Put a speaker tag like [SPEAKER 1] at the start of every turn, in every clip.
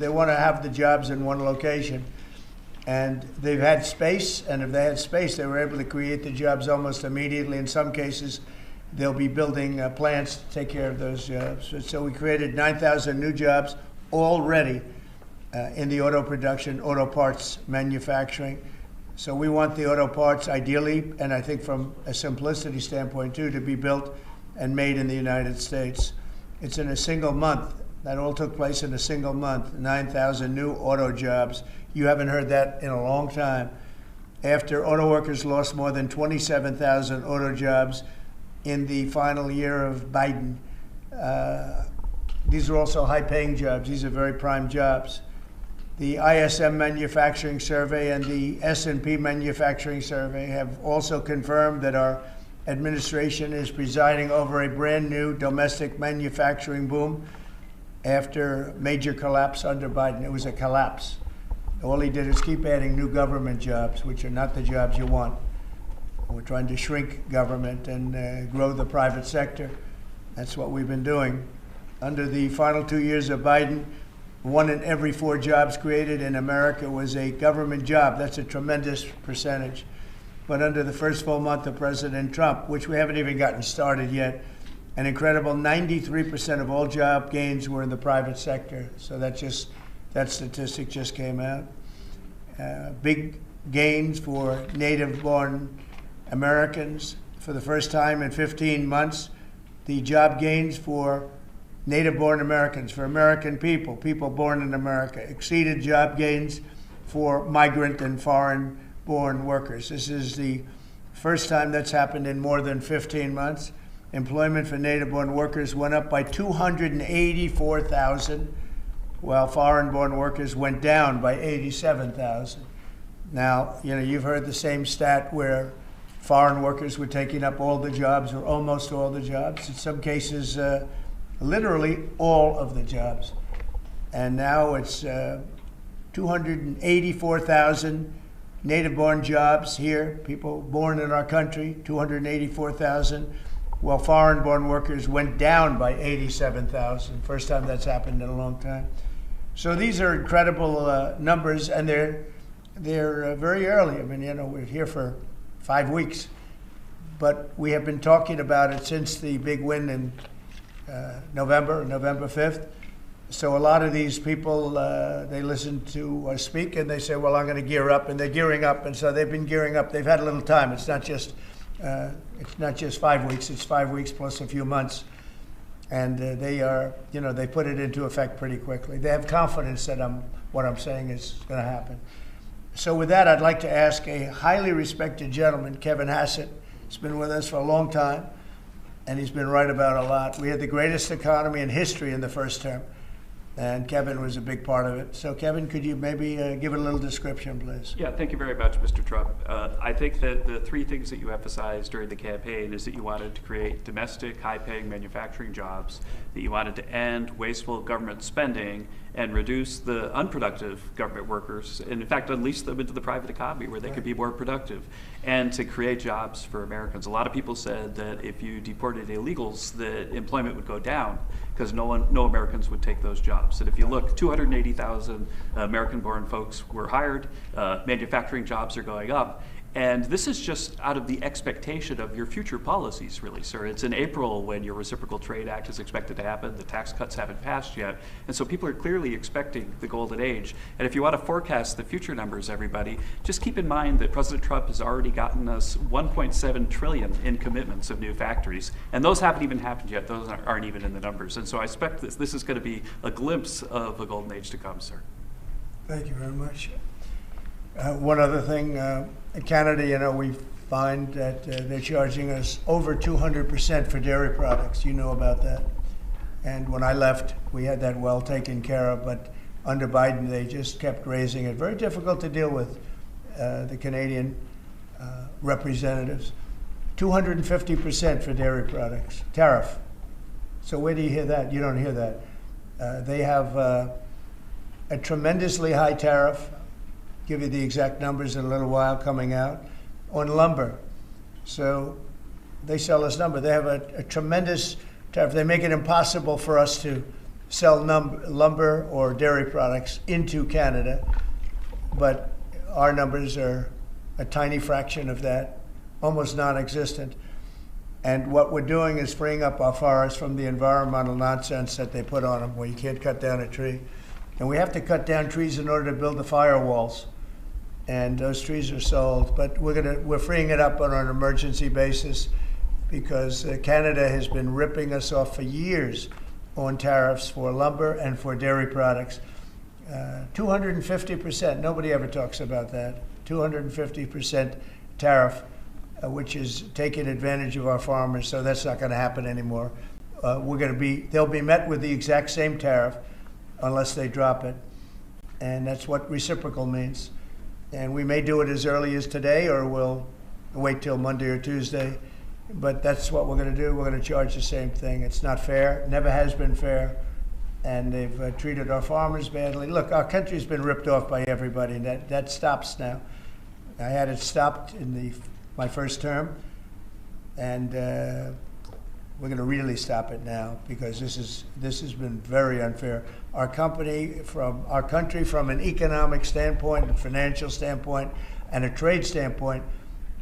[SPEAKER 1] They want to have the jobs in one location. And they've had space, and if they had space, they were able to create the jobs almost immediately. In some cases, they'll be building plants to take care of those jobs. So we created 9,000 new jobs already in the auto production, auto parts manufacturing. So we want the auto parts ideally, and I think from a simplicity standpoint too, to be built and made in the United States. It's in a single month. That all took place in a single month, 9,000 new auto jobs. You haven't heard that in a long time. After auto workers lost more than 27,000 auto jobs in the final year of Biden. These are also high-paying jobs. These are very prime jobs. The ISM Manufacturing Survey and the S&P Manufacturing Survey have also confirmed that our administration is presiding over a brand new domestic manufacturing boom after major collapse under Biden. It was a collapse. All he did is keep adding new government jobs, which are not the jobs you want. We're trying to shrink government and grow the private sector. That's what we've been doing. Under the final 2 years of Biden, 1 in every 4 jobs created in America was a government job. That's a tremendous percentage. But under the first full month of President Trump, which we haven't even gotten started yet, an incredible 93% of all job gains were in the private sector. So that statistic just came out. Big gains for native-born Americans. For the first time in 15 months, the job gains for native-born Americans, for American people born in America, exceeded job gains for migrant and foreign-born workers. This is the first time that's happened in more than 15 months. Employment for native-born workers went up by 284,000, while foreign-born workers went down by 87,000. Now, you've heard the same stat where foreign workers were taking up all the jobs or almost all the jobs. In some cases, literally all of the jobs. And now it's 284,000 native-born jobs here, people born in our country, 284,000, while foreign-born workers went down by 87,000. First time that's happened in a long time. So these are incredible numbers, and they're very early. I mean, we're here for 5 weeks, but we have been talking about it since the big win in November 5th. So a lot of these people, they listen to us speak and they say, well, I'm going to gear up, and they're gearing up. And so they've been gearing up. They've had a little time. It's not just 5 weeks. It's 5 weeks plus a few months. And they put it into effect pretty quickly. They have confidence that what I'm saying is going to happen. So with that, I'd like to ask a highly respected gentleman, Kevin Hassett. He's been with us for a long time, and he's been right about a lot. We had the greatest economy in history in the first term, and Kevin was a big part of it. So Kevin, could you maybe give it a little description, please?
[SPEAKER 2] Yeah, thank you very much, Mr. Trump. I think that the 3 things that you emphasized during the campaign is that you wanted to create domestic, high-paying manufacturing jobs, that you wanted to end wasteful government spending and reduce the unproductive government workers, and in fact unleash them into the private economy where they could be more productive, and to create jobs for Americans. A lot of people said that if you deported illegals, that employment would go down because no Americans would take those jobs. And if you look, 280,000 American-born folks were hired, manufacturing jobs are going up. And this is just out of the expectation of your future policies, really, sir. It's in April when your Reciprocal Trade Act is expected to happen. The tax cuts haven't passed yet. And so people are clearly expecting the golden age. And if you want to forecast the future numbers, everybody, just keep in mind that President Trump has already gotten us $1.7 trillion in commitments of new factories. And those haven't even happened yet. Those aren't even in the numbers. And so I expect this is going to be a glimpse of a golden age to come, sir.
[SPEAKER 1] Thank you very much. One other thing, in Canada, we find that they're charging us over 200% for dairy products. You know about that. And when I left, we had that well taken care of, but under Biden, they just kept raising it. Very difficult to deal with, the Canadian representatives. 250% for dairy products, tariff. So where do you hear that? You don't hear that. They have a tremendously high tariff. Give you the exact numbers in a little while coming out, on lumber. So they sell us lumber. They have a tremendous tariff. They make it impossible for us to sell lumber or dairy products into Canada, but our numbers are a tiny fraction of that, almost non-existent. And what we're doing is freeing up our forests from the environmental nonsense that they put on them, where you can't cut down a tree. And we have to cut down trees in order to build the firewalls. And those trees are sold, but we're freeing it up on an emergency basis because Canada has been ripping us off for years on tariffs for lumber and for dairy products. 250%, nobody ever talks about that. 250% tariff, which is taking advantage of our farmers, so that's not going to happen anymore. They'll be met with the exact same tariff unless they drop it. And that's what reciprocal means. And we may do it as early as today, or we'll wait till Monday or Tuesday. But that's what we're going to do. We're going to charge the same thing. It's not fair. Never has been fair. And they've treated our farmers badly. Look, our country's been ripped off by everybody. That stops now. I had it stopped in my first term, and we're going to really stop it now because this has been very unfair. Our country, from an economic standpoint, a financial standpoint, and a trade standpoint,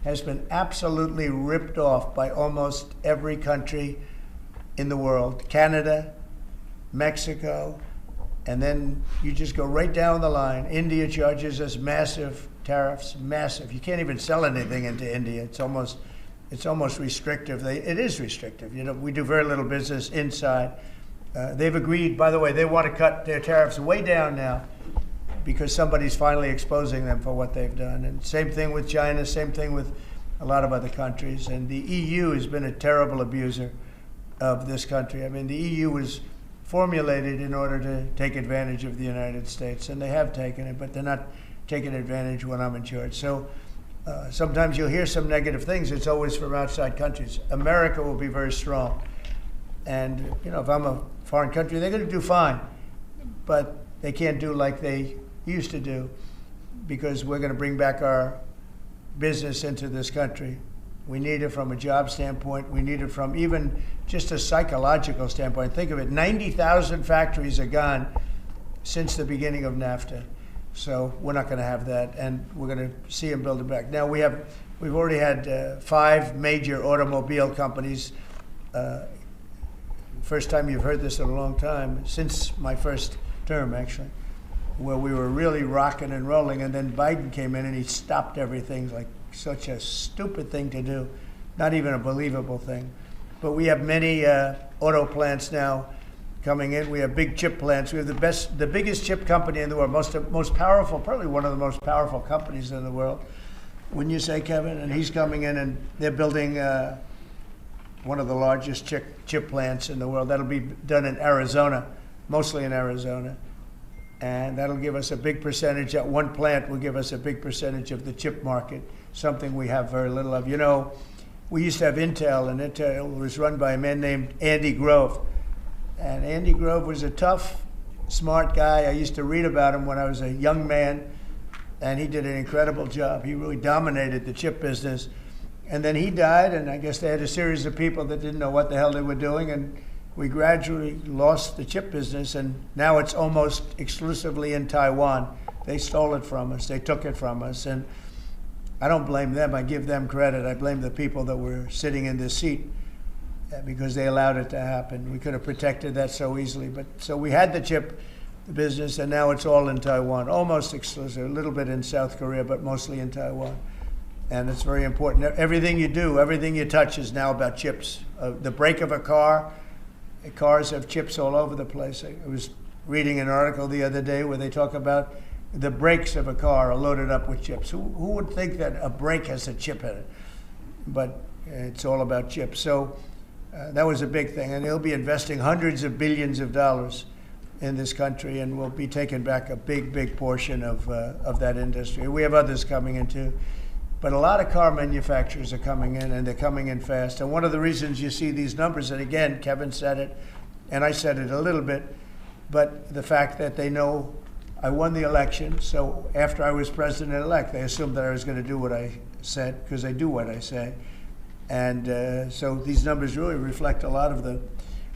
[SPEAKER 1] has been absolutely ripped off by almost every country in the world. Canada, Mexico, and then you just go right down the line. India charges us massive tariffs, massive. You can't even sell anything into India. It's almost restrictive. It is restrictive. You know, we do very little business inside. They've agreed, by the way, they want to cut their tariffs way down now because somebody's finally exposing them for what they've done. And same thing with China, same thing with a lot of other countries. And the EU has been a terrible abuser of this country. I mean, the EU was formulated in order to take advantage of the United States, and they have taken it, but they're not taking advantage when I'm in charge. So sometimes you'll hear some negative things. It's always from outside countries. America will be very strong. And, you know, if I'm a foreign country, they're going to do fine. But they can't do like they used to do because we're going to bring back our business into this country. We need it from a job standpoint. We need it from even just a psychological standpoint. Think of it, 90,000 factories are gone since the beginning of NAFTA. So we're not going to have that, and we're going to see them build it back. Now we've already had 5 major automobile companies. First time you've heard this in a long time, since my first term actually, where we were really rocking and rolling, and then Biden came in and he stopped everything. Like such a stupid thing to do, not even a believable thing. But we have many auto plants now coming in. We have big chip plants. We have the biggest chip company in the world, most powerful, probably one of the most powerful companies in the world. Wouldn't you say, Kevin? And he's coming in, and they're building one of the largest chip plants in the world. That'll be done in Arizona, mostly in Arizona. And that'll give us a big percentage. That one plant will give us a big percentage of the chip market, something we have very little of. You know, we used to have Intel, and Intel was run by a man named Andy Grove. And Andy Grove was a tough, smart guy. I used to read about him when I was a young man, and he did an incredible job. He really dominated the chip business. And then he died, and I guess they had a series of people that didn't know what the hell they were doing, and we gradually lost the chip business, and now it's almost exclusively in Taiwan. They stole it from us. They took it from us, and I don't blame them. I give them credit. I blame the people that were sitting in this seat because they allowed it to happen. We could have protected that so easily. But so we had the chip business, and now it's all in Taiwan, almost exclusive, a little bit in South Korea, but mostly in Taiwan. And it's very important. Everything you do, everything you touch is now about chips. The brake of a car, cars have chips all over the place. I was reading an article the other day where they talk about the brakes of a car are loaded up with chips. Who would think that a brake has a chip in it? But it's all about chips. So that was a big thing. And they'll be investing hundreds of billions of dollars in this country, and we'll be taking back a big, big portion of that industry. We have others coming in too. But a lot of car manufacturers are coming in, and they're coming in fast. And one of the reasons you see these numbers, and again, Kevin said it, and I said it a little bit, but the fact that they know I won the election, so after I was president-elect, they assumed that I was going to do what I said, because I do what I say. And so these numbers really reflect a lot of the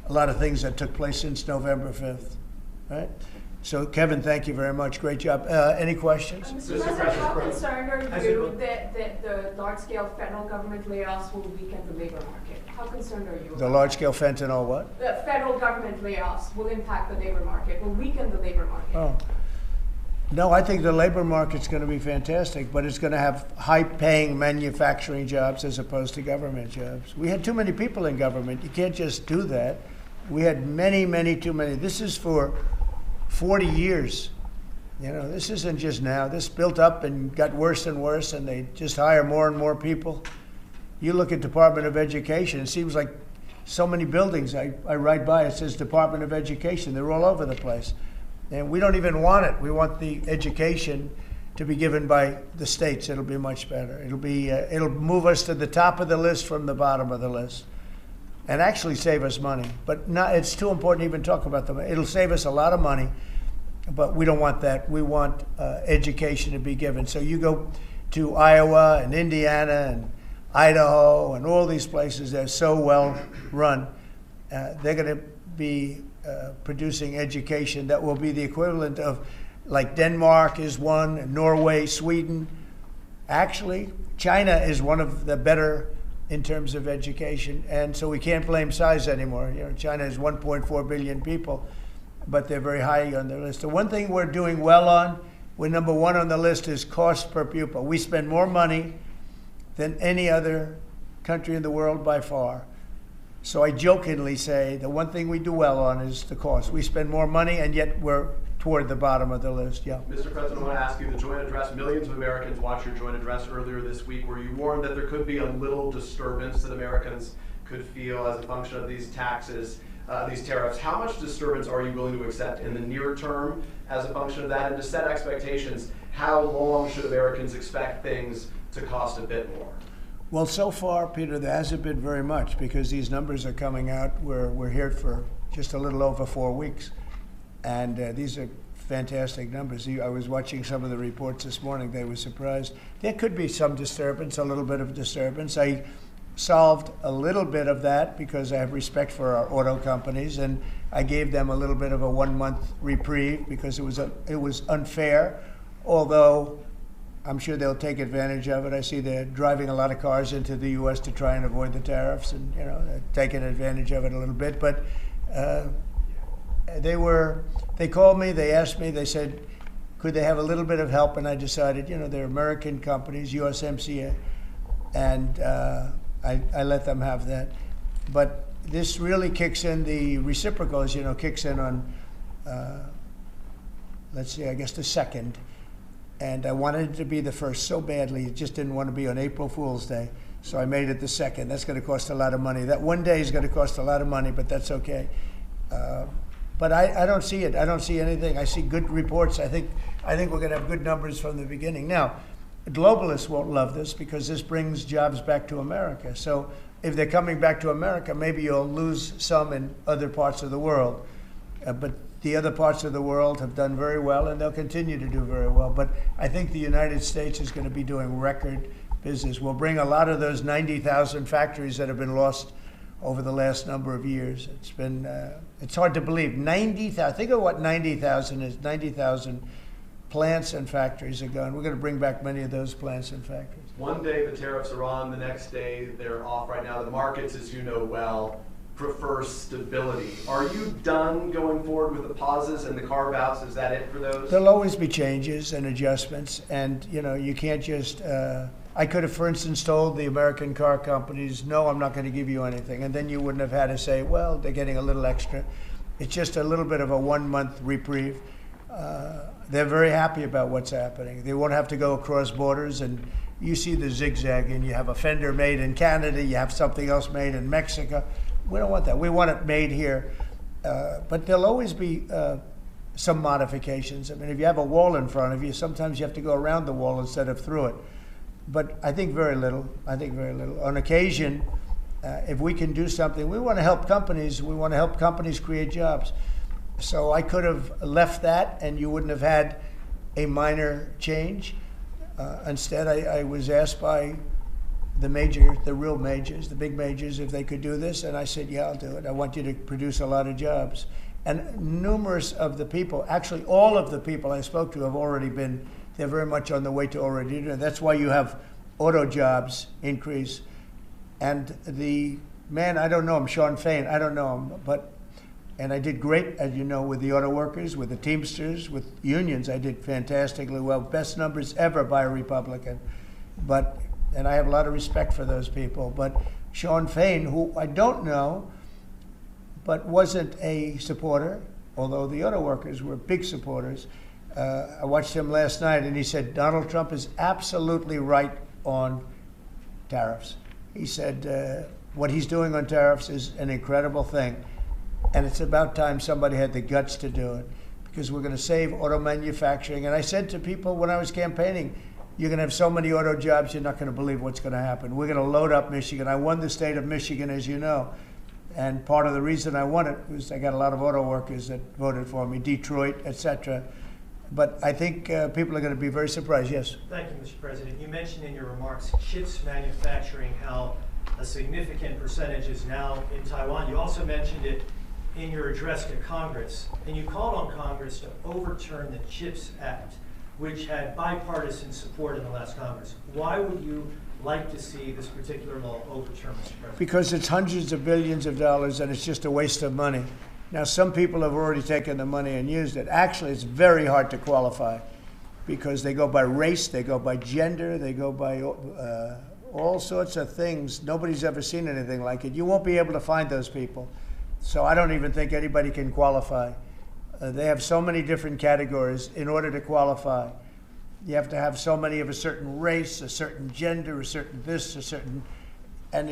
[SPEAKER 1] a lot of things that took place since November 5th, right? So, Kevin, thank you very much. Great job. Any questions?
[SPEAKER 3] Mr. President, how concerned are you that the large-scale federal government layoffs will weaken the labor market? How concerned are you?
[SPEAKER 1] The large-scale fentanyl what?
[SPEAKER 3] The federal government layoffs will impact the labor market, will weaken the labor market.
[SPEAKER 1] Oh. No, I think the labor market's going to be fantastic, but it's going to have high-paying manufacturing jobs as opposed to government jobs. We had too many people in government. You can't just do that. We had many too many. This is for 40 years. You know, this isn't just now. This built up and got worse and worse, and they just hire more and more people. You look at Department of Education, it seems like so many buildings I ride by, it says Department of Education. They're all over the place. And we don't even want it. We want the education to be given by the states. It'll be much better. It'll move us to the top of the list from the bottom of the list, and actually save us money. But not, it's too important to even talk about them. It'll save us a lot of money, but we don't want that. We want education to be given. So you go to Iowa and Indiana and Idaho and all these places that are so well run. They're going to be producing education that will be the equivalent of, like Denmark is one, Norway, Sweden. Actually, China is one of the better in terms of education, and so we can't blame size anymore. You know, China is 1.4 billion people, but they're very high on their list. The one thing we're doing well on, we're number one on the list, is cost per pupil. We spend more money than any other country in the world by far. So I jokingly say the one thing we do well on is the cost. We spend more money, and yet we're toward the bottom of the list. Yeah.
[SPEAKER 4] Mr. President, I want to ask you, the joint address, millions of Americans watched your joint address earlier this week where you warned that there could be a little disturbance that Americans could feel as a function of these taxes, these tariffs. How much disturbance are you willing to accept in the near term as a function of that? And to set expectations, how long should Americans expect things to cost a bit more?
[SPEAKER 1] Well, so far, Peter, there hasn't been very much because these numbers are coming out. We're here for just a little over 4 weeks. And these are fantastic numbers. I was watching some of the reports this morning. They were surprised. There could be some disturbance, a little bit of disturbance. I solved a little bit of that because I have respect for our auto companies, and I gave them a little bit of a 1-month reprieve because it was unfair, although I'm sure they'll take advantage of it. I see they're driving a lot of cars into the U.S. to try and avoid the tariffs, and they're taking advantage of it a little bit. But they called me, they asked me, they said, could they have a little bit of help? And I decided, they're American companies, USMCA, and I let them have that. But this really kicks in, the reciprocals, kicks in on, let's see, I guess the 2nd. And I wanted it to be the 1st so badly. It just didn't want to be on April Fool's Day. So I made it the 2nd. That's going to cost a lot of money. That one day is going to cost a lot of money, but that's okay. But I don't see it. I don't see anything. I see good reports. I think we're going to have good numbers from the beginning. Now, globalists won't love this because this brings jobs back to America. So if they're coming back to America, maybe you'll lose some in other parts of the world. But the other parts of the world have done very well, and they'll continue to do very well. But I think the United States is going to be doing record business. We'll bring a lot of those 90,000 factories that have been lost over the last number of years. It's hard to believe. 90,000, think of what 90,000 is. 90,000 plants and factories are gone. We're going to bring back many of those plants and factories.
[SPEAKER 4] One day the tariffs are on, the next day they're off. Right now the markets, as you know well, prefer stability. Are you done going forward with the pauses and the carve-outs? Is that it for those?
[SPEAKER 1] There'll always be changes and adjustments, and you can't just. I could have, for instance, told the American car companies, no, I'm not going to give you anything, and then you wouldn't have had to say, well, they're getting a little extra. It's just a little bit of a 1-month reprieve. They're very happy about what's happening. They won't have to go across borders, and you see the zigzag, and you have a fender made in Canada, you have something else made in Mexico. We don't want that. We want it made here. But there'll always be some modifications. I mean, if you have a wall in front of you, sometimes you have to go around the wall instead of through it. But I think very little. On occasion, if we can do something, we want to help companies. We want to help companies create jobs. So I could have left that, and you wouldn't have had a minor change. Instead, I was asked by the real majors, the big majors, if they could do this. And I said, yeah, I'll do it. I want you to produce a lot of jobs. And numerous of the people, actually all of the people I spoke to have already been, they're very much on the way to already doing it. That's why you have auto jobs increase. And the man, I don't know him, Sean Fain, I don't know him, and I did great, as you know, with the auto workers, with the Teamsters, with unions. I did fantastically well, best numbers ever by a Republican. And I have a lot of respect for those people. But Sean Fain, who I don't know, but wasn't a supporter, although the auto workers were big supporters. I watched him last night, and he said Donald Trump is absolutely right on tariffs. He said what he's doing on tariffs is an incredible thing, and it's about time somebody had the guts to do it, because we're going to save auto manufacturing. And I said to people when I was campaigning, you're going to have so many auto jobs, you're not going to believe what's going to happen. We're going to load up Michigan. I won the state of Michigan, as you know. And part of the reason I won it was I got a lot of auto workers that voted for me, Detroit, etc. But I think people are going to be very surprised. Yes?
[SPEAKER 5] Thank you, Mr. President. You mentioned in your remarks chips manufacturing, how a significant percentage is now in Taiwan. You also mentioned it in your address to Congress, and you called on Congress to overturn the CHIPS Act, which had bipartisan support in the last Congress. Why would you like to see this particular law overturned, Mr. President?
[SPEAKER 1] Because it's hundreds of billions of dollars, and it's just a waste of money. Now, some people have already taken the money and used it. Actually, it's very hard to qualify, because they go by race, they go by gender, they go by all sorts of things. Nobody's ever seen anything like it. You won't be able to find those people. So I don't even think anybody can qualify. They have so many different categories in order to qualify. You have to have so many of a certain race, a certain gender, a certain this, a certain, and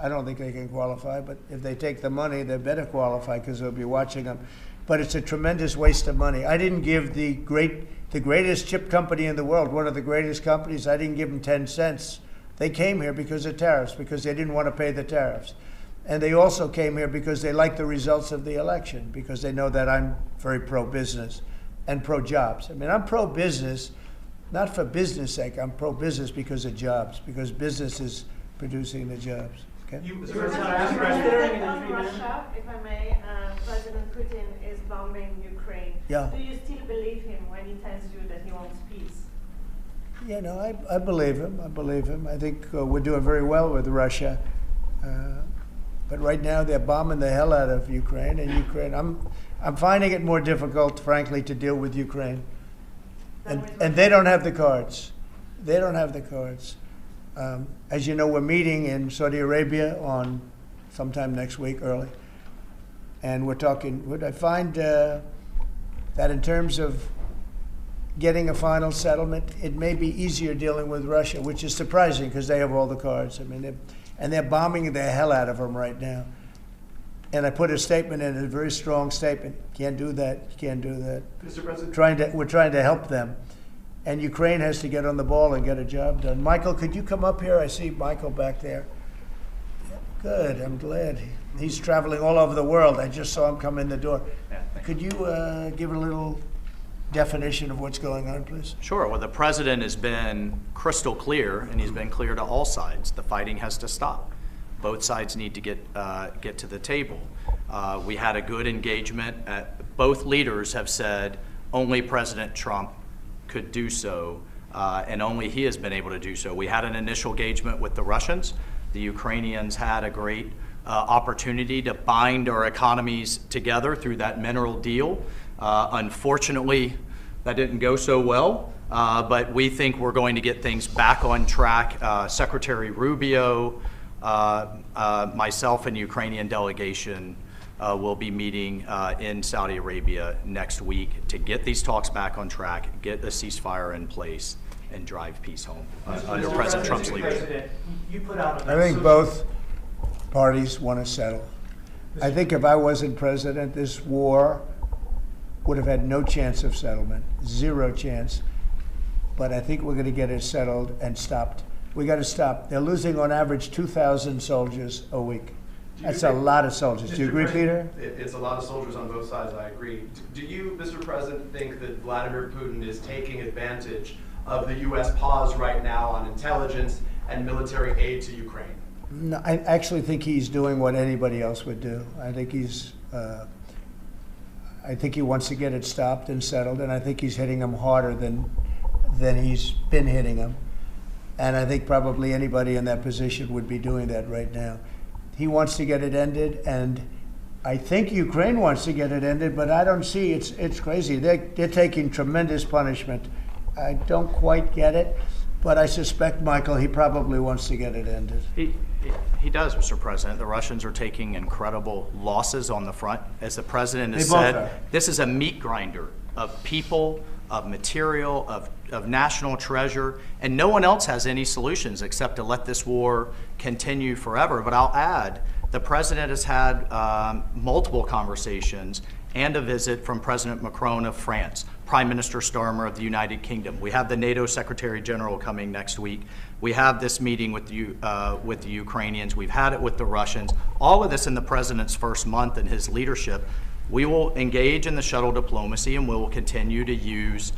[SPEAKER 1] I don't think they can qualify, but if they take the money, they better qualify, because they'll be watching them. But it's a tremendous waste of money. I didn't give the greatest chip company in the world, one of the greatest companies, I didn't give them 10 cents. They came here because of tariffs, because they didn't want to pay the tariffs. And they also came here because they like the results of the election, because they know that I'm very pro-business and pro-jobs. I mean, I'm pro-business, not for business sake. I'm pro-business because of jobs, because business is producing the jobs. Okay?
[SPEAKER 3] On Russia, if I may, President Putin is bombing Ukraine.
[SPEAKER 1] Yeah.
[SPEAKER 3] Do you still believe him when he tells you that he wants peace?
[SPEAKER 1] You know, I believe him. I believe him. I think we're doing very well with Russia. But right now they're bombing the hell out of Ukraine, and I'm finding it more difficult, frankly, to deal with Ukraine. And they don't have the cards. They don't have the cards. As you know, we're meeting in Saudi Arabia on sometime next week, early. And we're talking, I find that in terms of getting a final settlement, it may be easier dealing with Russia, which is surprising because they have all the cards. I mean, they're bombing the hell out of them right now. And I put a statement in, a very strong statement. Can't do that. You can't do that.
[SPEAKER 4] Mr. President,
[SPEAKER 1] We're trying to help them. And Ukraine has to get on the ball and get a job done. Michael, could you come up here? I see Michael back there. Good, I'm glad. He's traveling all over the world. I just saw him come in the door. Could you give a little definition of what's going on, please?
[SPEAKER 6] Sure. Well, the president has been crystal clear, and he's been clear to all sides. The fighting has to stop. Both sides need to get to the table. We had a good engagement. Both leaders have said only President Trump could do so, and only he has been able to do so. We had an initial engagement with the Russians. The Ukrainians had a great opportunity to bind our economies together through that mineral deal. Unfortunately, that didn't go so well, but we think we're going to get things back on track. Secretary Rubio, myself and the Ukrainian delegation will be meeting in Saudi Arabia next week to get these talks back on track, get a ceasefire in place, and drive peace home under President Trump's leadership.
[SPEAKER 1] I think both parties want to settle. I think if I wasn't president, this war would have had no chance of settlement, zero chance. But I think we're going to get it settled and stopped. We got to stop. They're losing on average 2,000 soldiers a week. That's a lot of soldiers. Do you agree, Peter?
[SPEAKER 4] It's a lot of soldiers on both sides, I agree. Do you, Mr. President, think that Vladimir Putin is taking advantage of the U.S. pause right now on intelligence and military aid to Ukraine?
[SPEAKER 1] No, I actually think he's doing what anybody else would do. I think he wants to get it stopped and settled, and I think he's hitting them harder than he's been hitting them. And I think probably anybody in that position would be doing that right now. He wants to get it ended, and I think Ukraine wants to get it ended, but I don't see, it's crazy. They're taking tremendous punishment. I don't quite get it, but I suspect, Michael, he probably wants to get it ended.
[SPEAKER 6] He does, Mr. President. The Russians are taking incredible losses on the front. As the President has
[SPEAKER 1] They both
[SPEAKER 6] said,
[SPEAKER 1] are.
[SPEAKER 6] this is a meat grinder of people, of material, of national treasure, and no one else has any solutions except to let this war continue forever. But I'll add, the President has had multiple conversations and a visit from President Macron of France, Prime Minister Starmer of the United Kingdom. We have the NATO Secretary General coming next week. We have this meeting with the Ukrainians. We've had it with the Russians. All of this in the President's first month in his leadership. We will engage in the shuttle diplomacy, and we will continue to use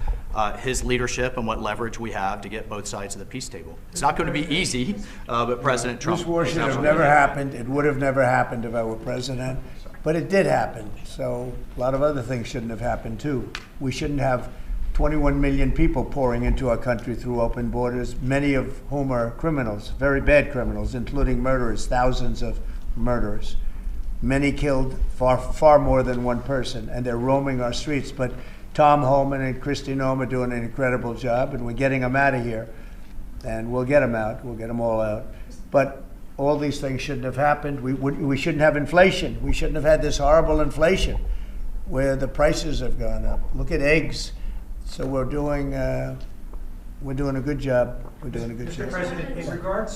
[SPEAKER 6] his leadership and what leverage we have to get both sides of the peace table. It's not going to be easy, but President Trump...
[SPEAKER 1] This war should have never happened. It would have never happened if I were president, but it did happen. So a lot of other things shouldn't have happened too. We shouldn't have 21 million people pouring into our country through open borders, many of whom are criminals, very bad criminals, including murderers, thousands of murderers. Many killed, far more than one person, and they're roaming our streets. But Tom Homan and Kristi Noem are doing an incredible job, and we're getting them out of here. And we'll get them out. We'll get them all out. But all these things shouldn't have happened. We shouldn't have inflation. We shouldn't have had this horrible inflation where the prices have gone up. Look at eggs. So we're doing a good job. We're doing a good job.
[SPEAKER 5] Mr. President, in regards